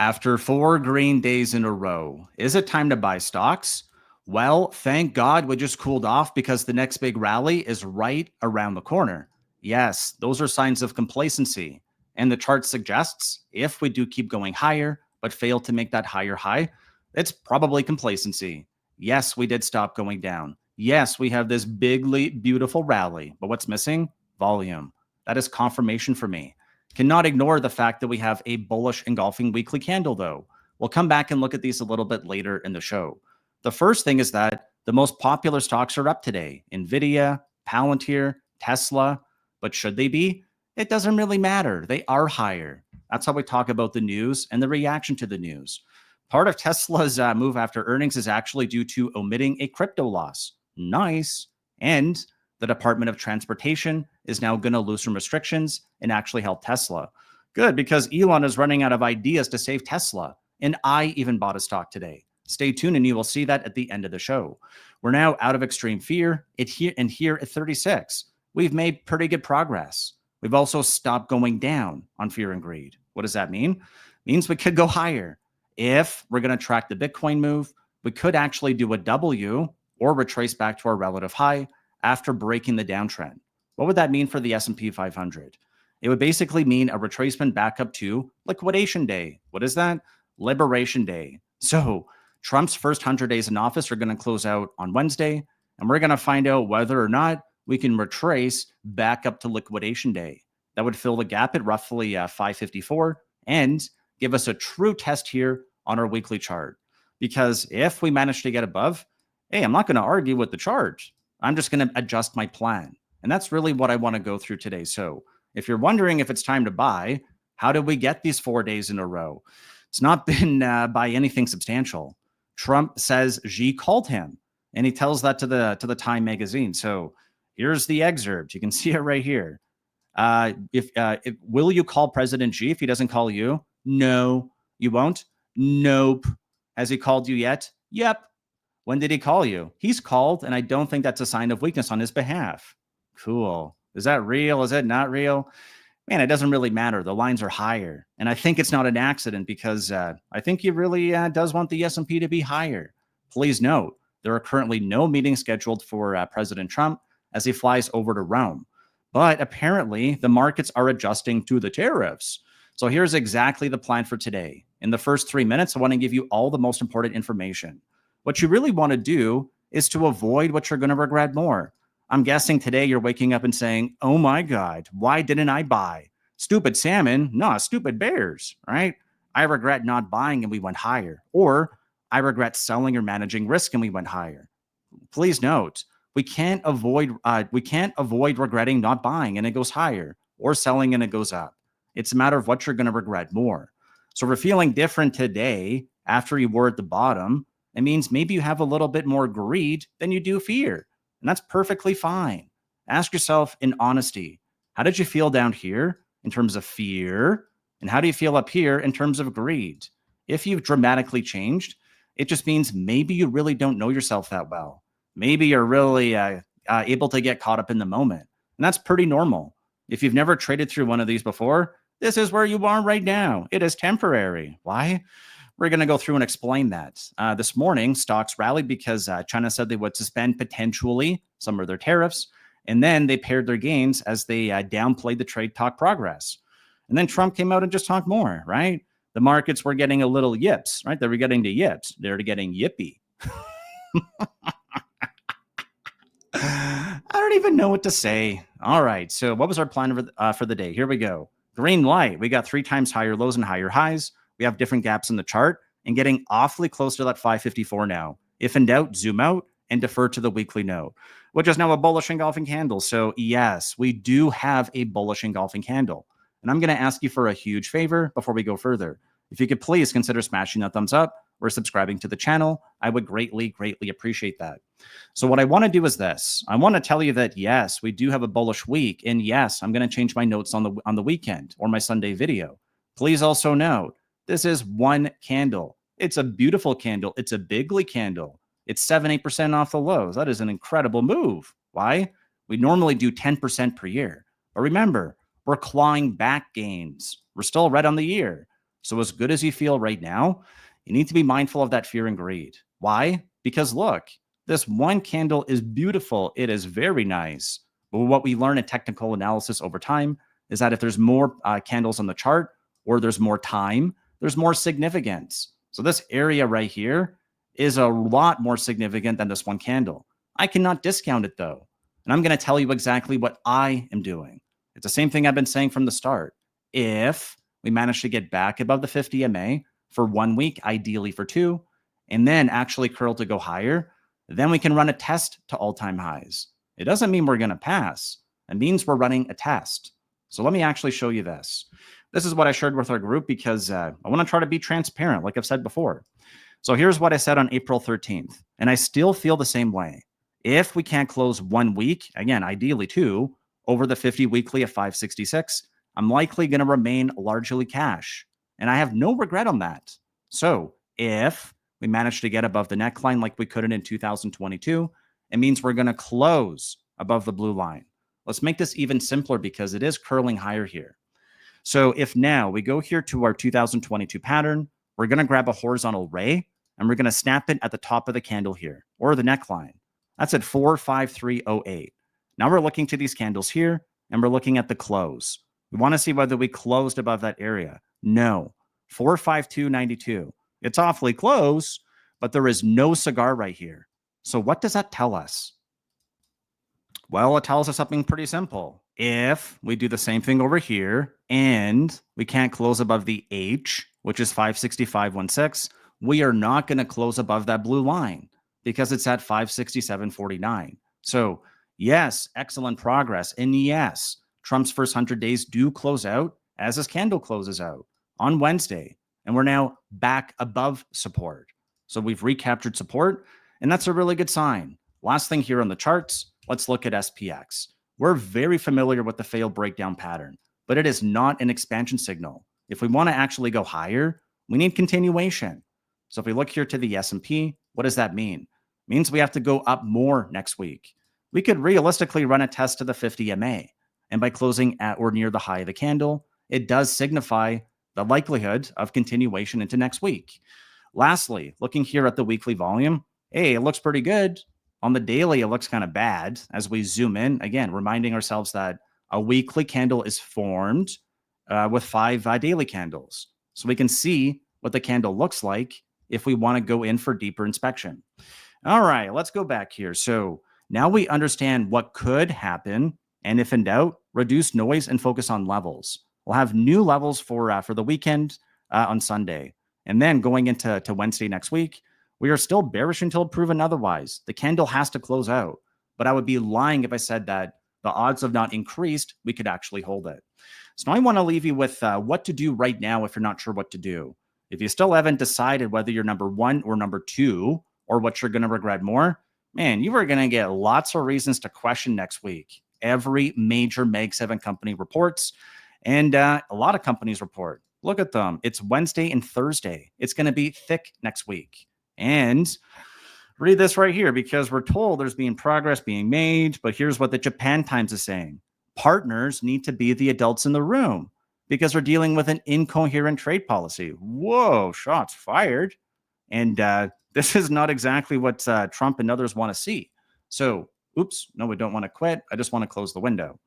After 4 green days in a row, is it time to buy stocks? Well, thank God we just cooled off because the next big rally is right around the corner. Yes, those are signs of complacency. And the chart suggests if we do keep going higher, but fail to make that higher high, it's probably complacency. Yes, we did stop going down. Yes, we have this bigly beautiful rally, but what's missing? Volume. That is confirmation for me. Cannot ignore the fact that we have a bullish engulfing weekly candle, though. We'll come back and look at these a little bit later in the show. The first thing is that the most popular stocks are up today: Nvidia, Palantir, Tesla. But should they be? It doesn't really matter. They are higher. That's how we talk about the news and the reaction to the news. Part of Tesla's move after earnings is actually due to omitting a crypto loss. Nice. And the Department of Transportation is now going to loosen restrictions and actually help Tesla. Good, because Elon is running out of ideas to save Tesla. And I even bought a stock today. Stay tuned and you will see that at the end of the show. We're now out of extreme fear and here at 36. We've made pretty good progress. We've also stopped going down on fear and greed. What does that mean? It means we could go higher. If we're going to track the Bitcoin move, we could actually do a W or retrace back to our relative high after breaking the downtrend. What would that mean for the S&P 500? It would basically mean a retracement back up to liquidation day. What is that? Liberation day. So Trump's first 100 days in office are going to close out on Wednesday, and we're going to find out whether or not we can retrace back up to liquidation day. That would fill the gap at roughly 554 and give us a true test here on our weekly chart. Because if we manage to get above, hey, I'm not going to argue with the chart. I'm just going to adjust my plan. And that's really what I want to go through today. So if you're wondering if it's time to buy, how did we get these 4 days in a row? It's not been by anything substantial. Trump says Xi called him, and he tells that to the Time magazine. So here's the excerpt. You can see it right here. Will you call President Xi if he doesn't call you? No. You won't? Nope. Has he called you yet? Yep. When did he call you? He's called, and I don't think that's a sign of weakness on his behalf. Cool. Is that real? Is it not real? Man, it doesn't really matter. The lines are higher. And I think it's not an accident because I think he really does want the S&P to be higher. Please note, there are currently no meetings scheduled for President Trump as he flies over to Rome. But apparently, the markets are adjusting to the tariffs. So here's exactly the plan for today. In the first 3 minutes, I want to give you all the most important information. What you really want to do is to avoid what you're going to regret more. I'm guessing today you're waking up and saying, oh my God, why didn't I buy? Stupid salmon? No, stupid bears, right? I regret not buying and we went higher. Or I regret selling or managing risk and we went higher. Please note, we can't avoid regretting not buying and it goes higher or selling and it goes up. It's a matter of what you're going to regret more. So if we're feeling different today after you were at the bottom, it means maybe you have a little bit more greed than you do fear. And that's perfectly fine. Ask yourself in honesty, how did you feel down here in terms of fear? And how do you feel up here in terms of greed? If you've dramatically changed, it just means maybe you really don't know yourself that well. Maybe you're really able to get caught up in the moment. And that's pretty normal. If you've never traded through one of these before, this is where you are right now. It is temporary. Why? We're going to go through and explain that. This morning, stocks rallied because China said they would suspend potentially some of their tariffs. And then they paired their gains as they downplayed the trade talk progress. And then Trump came out and just talked more, right? The markets were getting a little yips, right? They were getting the yips. They were getting yippy. I don't even know what to say. All right. So what was our plan for the day? Here we go. Green light. We got 3 times higher lows and higher highs. We have different gaps in the chart and getting awfully close to that 554 now. If in doubt, zoom out and defer to the weekly note, which is now a bullish engulfing candle. So yes, we do have a bullish engulfing candle. And I'm going to ask you for a huge favor before we go further. If you could please consider smashing that thumbs up or subscribing to the channel, I would greatly, greatly appreciate that. So what I want to do is this. I want to tell you that, yes, we do have a bullish week. And yes, I'm going to change my notes on the weekend or my Sunday video. Please also note, this is one candle. It's a beautiful candle. It's a bigly candle. It's 7-8% off the lows. That is an incredible move. Why? We normally do 10% per year. But remember, we're clawing back gains. We're still red on the year. So as good as you feel right now, you need to be mindful of that fear and greed. Why? Because look, this one candle is beautiful. It is very nice. But what we learn in technical analysis over time is that if there's more candles on the chart or there's more time, there's more significance. So this area right here is a lot more significant than this one candle. I cannot discount it though. And I'm going to tell you exactly what I am doing. It's the same thing I've been saying from the start. If we manage to get back above the 50 MA for 1 week, ideally for 2, and then actually curl to go higher, then we can run a test to all-time highs. It doesn't mean we're going to pass. It means we're running a test. So let me actually show you this. This is what I shared with our group because I want to try to be transparent, like I've said before. So here's what I said on April 13th, and I still feel the same way. If we can't close 1 week, again, ideally 2, over the 50 weekly of 566, I'm likely going to remain largely cash. And I have no regret on that. So if we manage to get above the neckline like we couldn't in 2022, it means we're going to close above the blue line. Let's make this even simpler because it is curling higher here. So if now we go here to our 2022 pattern, we're going to grab a horizontal ray and we're going to snap it at the top of the candle here or the neckline. That's at 45308. Now we're looking to these candles here and we're looking at the close. We want to see whether we closed above that area. No, 45292. It's awfully close, but there is no cigar right here. So what does that tell us? Well, it tells us something pretty simple. If we do the same thing over here and we can't close above the H, which is 565.16, we are not going to close above that blue line because it's at 567.49. So yes, excellent progress. And yes, Trump's first 100 days do close out as his candle closes out on Wednesday. And we're now back above support. So we've recaptured support, and that's a really good sign. Last thing here on the charts, let's look at SPX. We're very familiar with the failed breakdown pattern, but it is not an expansion signal. If we want to actually go higher, we need continuation. So if we look here to the S&P, what does that mean? It means we have to go up more next week. We could realistically run a test to the 50 MA, and by closing at or near the high of the candle, it does signify the likelihood of continuation into next week. Lastly, looking here at the weekly volume, hey, it looks pretty good. On the daily, it looks kind of bad as we zoom in. Again, reminding ourselves that a weekly candle is formed with 5 daily candles. So we can see what the candle looks like if we want to go in for deeper inspection. All right, let's go back here. So now we understand what could happen. And if in doubt, reduce noise and focus on levels. We'll have new levels for the weekend on Sunday. And then going into Wednesday next week, we are still bearish until proven otherwise. The candle has to close out. But I would be lying if I said that the odds have not increased. We could actually hold it. So now I want to leave you with what to do right now if you're not sure what to do. If you still haven't decided whether you're number 1 or number 2 or what you're going to regret more, man, you are going to get lots of reasons to question next week. Every major Mag 7 company reports, and a lot of companies report. Look at them. It's Wednesday and Thursday. It's going to be thick next week. And read this right here because we're told there's being progress being made, but here's what the Japan Times is saying. Partners need to be the adults in the room because we're dealing with an incoherent trade policy. Whoa, shots fired. And this is not exactly what Trump and others want to see. So, oops, no, we don't want to quit. I just want to close the window.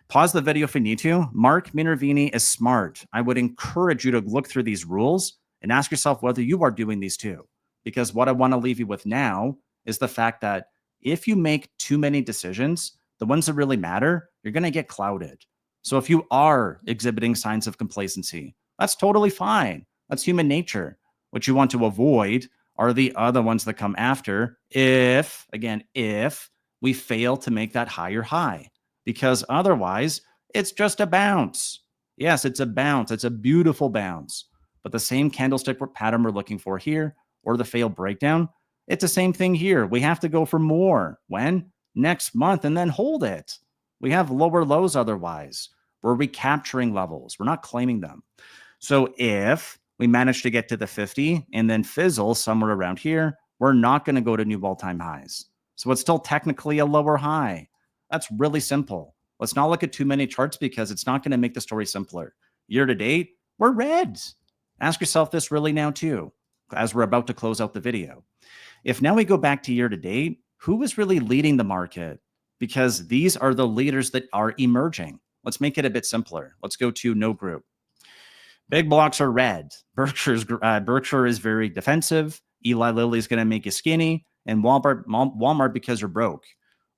Pause the video if you need to. Mark Minervini is smart. I would encourage you to look through these rules and ask yourself whether you are doing these too. Because what I want to leave you with now is the fact that if you make too many decisions, the ones that really matter, you're going to get clouded. So if you are exhibiting signs of complacency, that's totally fine. That's human nature. What you want to avoid are the other ones that come after if we fail to make that higher high. Because otherwise, it's just a bounce. Yes, it's a bounce. It's a beautiful bounce. But the same candlestick pattern we're looking for here, or the failed breakdown, it's the same thing here. We have to go for more. When? Next month, and then hold it. We have lower lows otherwise. We're recapturing levels. We're not claiming them. So if we manage to get to the 50 and then fizzle somewhere around here, we're not going to go to new all-time highs. So it's still technically a lower high. That's really simple. Let's not look at too many charts because it's not going to make the story simpler. Year to date, we're red. Ask yourself this really now too, as we're about to close out the video. If now we go back to year to date, who is really leading the market? Because these are the leaders that are emerging. Let's make it a bit simpler. Let's go to no group. Big blocks are red. Berkshire is very defensive. Eli Lilly is going to make you skinny, and Walmart because you're broke.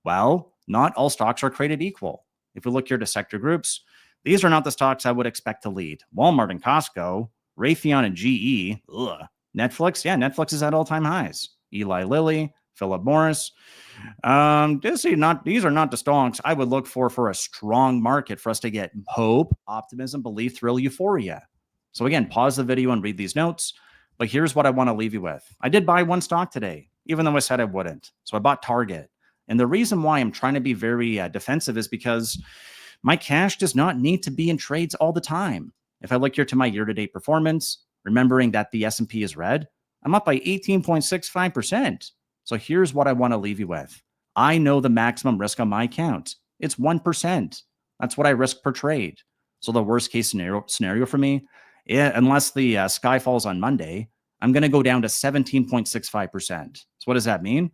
Well, not all stocks are created equal. If we look here to sector groups, these are not the stocks I would expect to lead. Walmart and Costco, Raytheon and GE, Netflix, yeah, Netflix is at all-time highs. Eli Lilly, Philip Morris. These are not the stocks I would look for a strong market for us to get hope, optimism, belief, thrill, euphoria. So again, pause the video and read these notes. But here's what I want to leave you with. I did buy one stock today, even though I said I wouldn't. So I bought Target. And the reason why I'm trying to be very defensive is because my cash does not need to be in trades all the time. If I look here to my year-to-date performance, remembering that the S&P is red, I'm up by 18.65%. So here's what I want to leave you with. I know the maximum risk on my account. It's 1%. That's what I risk per trade. So the worst case scenario for me, unless the sky falls on Monday, I'm going to go down to 17.65%. So what does that mean?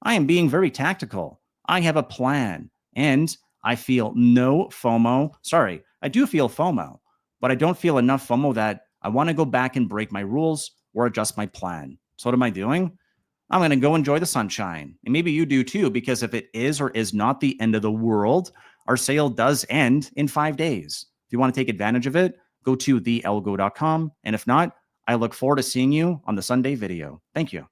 I am being very tactical. I have a plan, and I feel no FOMO. Sorry, I do feel FOMO, but I don't feel enough FOMO that I want to go back and break my rules or adjust my plan. So what am I doing? I'm going to go enjoy the sunshine. And maybe you do too, because if it is or is not the end of the world, our sale does end in 5 days. If you want to take advantage of it, go to theelgo.com. And if not, I look forward to seeing you on the Sunday video. Thank you.